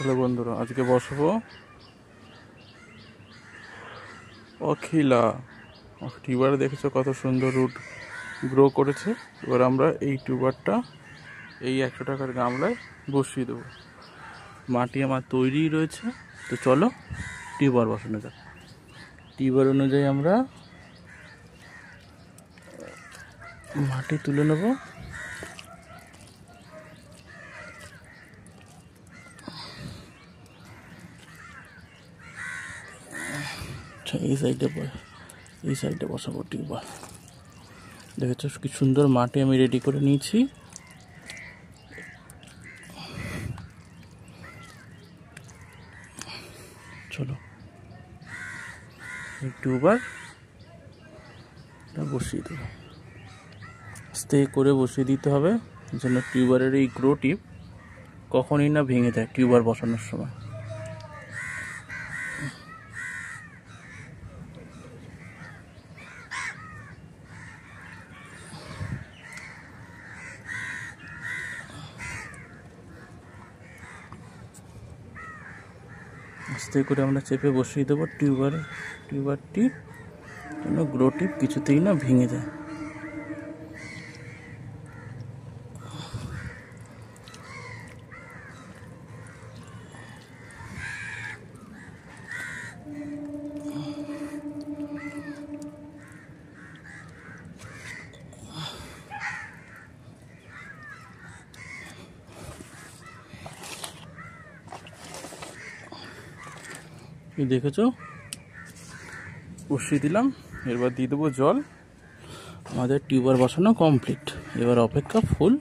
চলো বন্ধুরা, আজকে বসবো অখিলা টিউবার। দেখেছো কত সুন্দর রুট গ্রো করেছে। এবার আমরা এই টিউবারটা এই 100 টাকার গামলায় বসিয়ে দেবো। মাটি আমার তৈরি রয়েছে, তো চলো টিউবার বসানো যাক। টিউবার অনুযায়ী আমরা মাটি তুলে নেব। এই সাইডে বসাবো টিউবার। দেখেছো কি সুন্দর মাটি আমি রেডি করে নিয়েছি। চলো এই টিউবার বসিয়ে দেবো। আস্তে করে বসিয়ে দিতে হবে, যেন টিউবারের এই গ্রো টিপ কখনই না ভেঙে যায় টিউবার বসানোর সময়। আস্তে করে আমরা চেপে বসিয়ে দেবো টিউবারটি যেন গ্রো টিপ কিছুতেই না ভেঙে যায়। দেখেছো বসিয়ে দিলাম। এবার দিয়ে দেবো জল। আমাদের টিউবার বসানো কমপ্লিট। এবার অপেক্ষা ফুল।